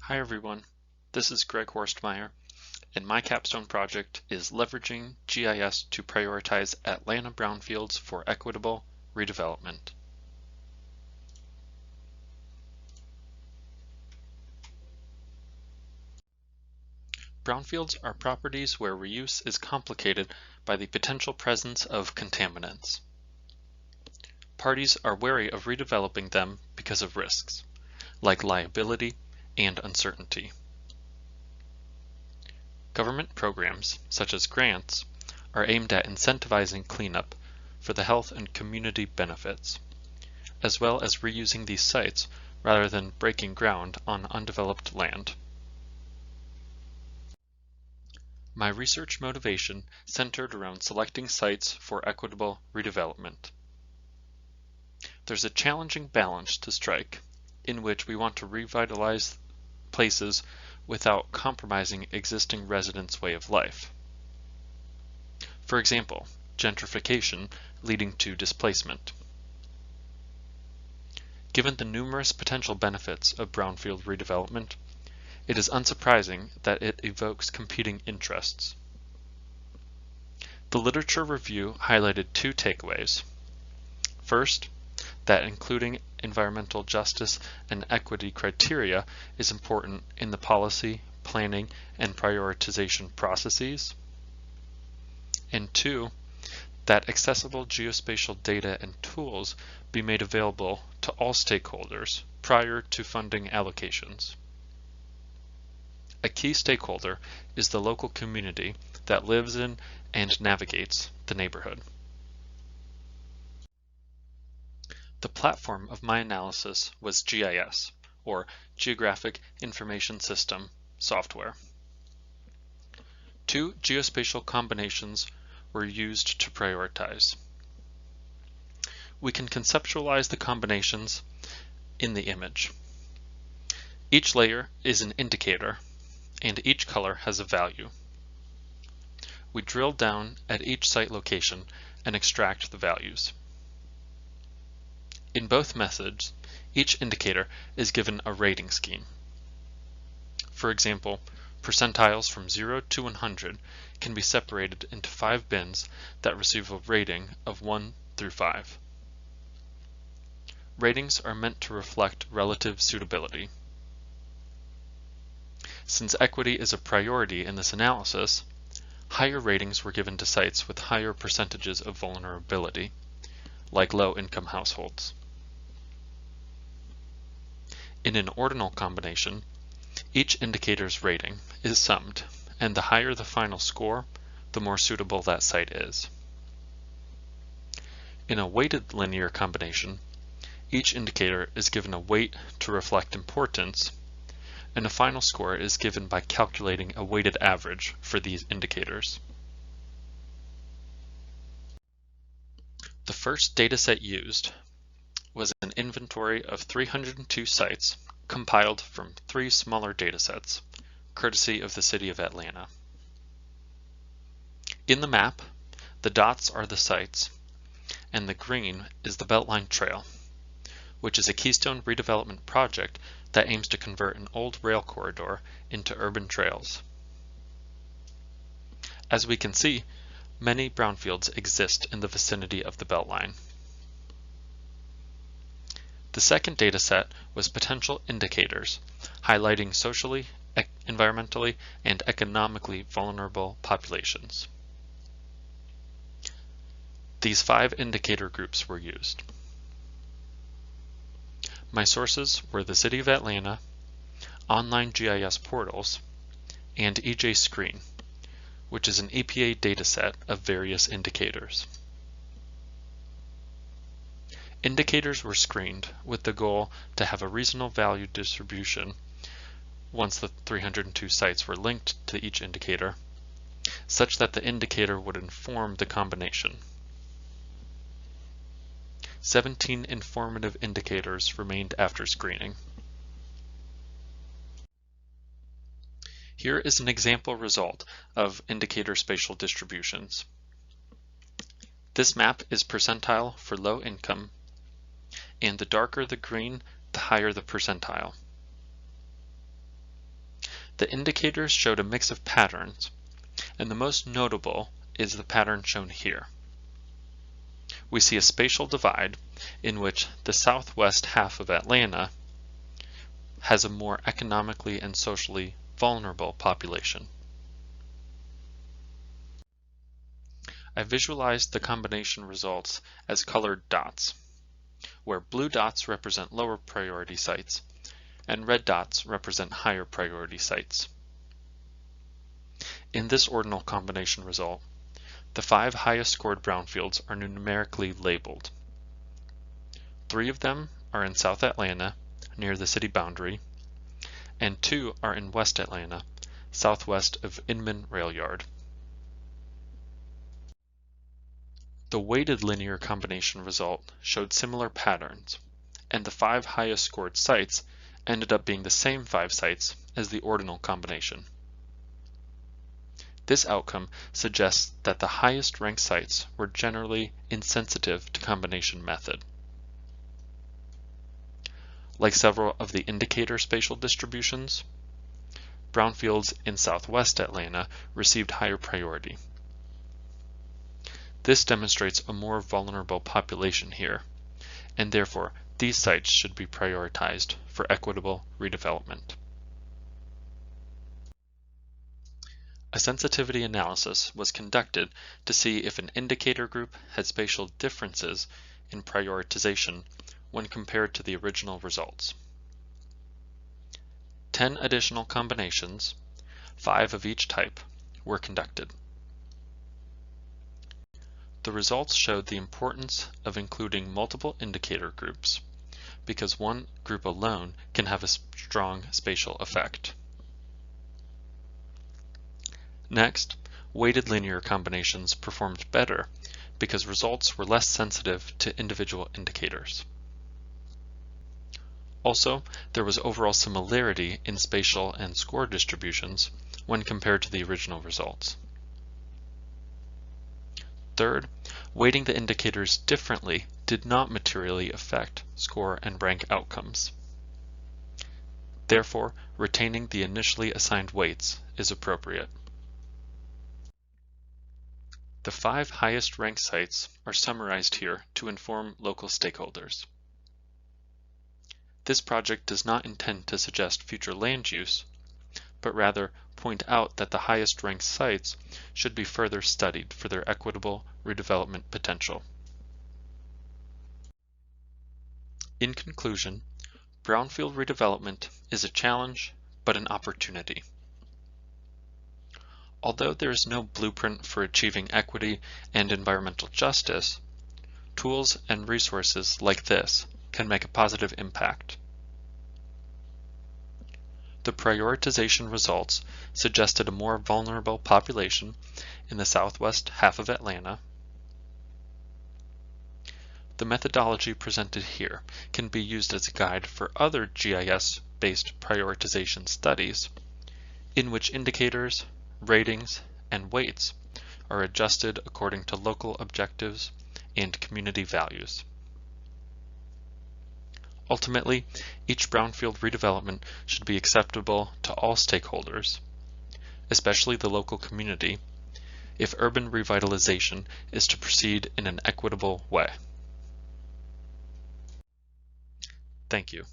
Hi everyone, this is Greg Horstmeyer, and my capstone project is leveraging GIS to prioritize Atlanta brownfields for equitable redevelopment. Brownfields are properties where reuse is complicated by the potential presence of contaminants. Parties are wary of redeveloping them because of risks, like liability and uncertainty. Government programs, such as grants, are aimed at incentivizing cleanup for the health and community benefits, as well as reusing these sites rather than breaking ground on undeveloped land. My research motivation centered around selecting sites for equitable redevelopment. There's a challenging balance to strike, in which we want to revitalize places without compromising existing residents' way of life. For example, gentrification leading to displacement. Given the numerous potential benefits of brownfield redevelopment, it is unsurprising that it evokes competing interests. The literature review highlighted two takeaways. First, that including environmental justice and equity criteria is important in the policy, planning, and prioritization processes. And two, that accessible geospatial data and tools be made available to all stakeholders prior to funding allocations. A key stakeholder is the local community that lives in and navigates the neighborhood. The platform of my analysis was GIS, or Geographic Information System software. Two geospatial combinations were used to prioritize. We can conceptualize the combinations in the image. Each layer is an indicator, and each color has a value. We drill down at each site location and extract the values. In both methods, each indicator is given a rating scheme. For example, percentiles from 0 to 100 can be separated into 5 bins that receive a rating of 1 through 5. Ratings are meant to reflect relative suitability. Since equity is a priority in this analysis, higher ratings were given to sites with higher percentages of vulnerability, like low-income households. In an ordinal combination, each indicator's rating is summed, and the higher the final score, the more suitable that site is. In a weighted linear combination, each indicator is given a weight to reflect importance, and a final score is given by calculating a weighted average for these indicators. The first dataset used was an inventory of 302 sites compiled from 3 smaller datasets, courtesy of the City of Atlanta. In the map, the dots are the sites, and the green is the Beltline Trail, which is a Keystone redevelopment project that aims to convert an old rail corridor into urban trails. As we can see, many brownfields exist in the vicinity of the Beltline. The second dataset was potential indicators, highlighting socially, environmentally, and economically vulnerable populations. These 5 indicator groups were used. My sources were the City of Atlanta, online GIS portals, and EJ Screen, which is an EPA dataset of various indicators. Indicators were screened with the goal to have a reasonable value distribution once the 302 sites were linked to each indicator, such that the indicator would inform the combination. 17 informative indicators remained after screening. Here is an example result of indicator spatial distributions. This map is percentile for low income, and the darker the green, the higher the percentile. The indicators showed a mix of patterns, and the most notable is the pattern shown here. We see a spatial divide in which the southwest half of Atlanta has a more economically and socially vulnerable population. I visualized the combination results as colored dots, where blue dots represent lower priority sites and red dots represent higher priority sites. In this ordinal combination result, the 5 highest scored brownfields are numerically labeled. 3 of them are in South Atlanta, near the city boundary, and 2 are in West Atlanta, southwest of Inman Rail Yard. The weighted linear combination result showed similar patterns, and the 5 highest scored sites ended up being the same 5 sites as the ordinal combination. This outcome suggests that the highest ranked sites were generally insensitive to combination method. Like several of the indicator spatial distributions, brownfields in southwest Atlanta received higher priority. This demonstrates a more vulnerable population here, and therefore these sites should be prioritized for equitable redevelopment. A sensitivity analysis was conducted to see if an indicator group had spatial differences in prioritization when compared to the original results. 10 additional combinations, 5 of each type, were conducted. The results showed the importance of including multiple indicator groups, because one group alone can have a strong spatial effect. Next, weighted linear combinations performed better because results were less sensitive to individual indicators. Also, there was overall similarity in spatial and score distributions when compared to the original results. Third, weighting the indicators differently did not materially affect score and rank outcomes. Therefore, retaining the initially assigned weights is appropriate. The 5 highest ranked sites are summarized here to inform local stakeholders. This project does not intend to suggest future land use, but rather point out that the highest ranked sites should be further studied for their equitable redevelopment potential. In conclusion, brownfield redevelopment is a challenge, but an opportunity. Although there is no blueprint for achieving equity and environmental justice, tools and resources like this can make a positive impact. The prioritization results suggested a more vulnerable population in the southwest half of Atlanta. The methodology presented here can be used as a guide for other GIS-based prioritization studies, in which indicators, ratings, and weights are adjusted according to local objectives and community values. Ultimately, each brownfield redevelopment should be acceptable to all stakeholders, especially the local community, if urban revitalization is to proceed in an equitable way. Thank you.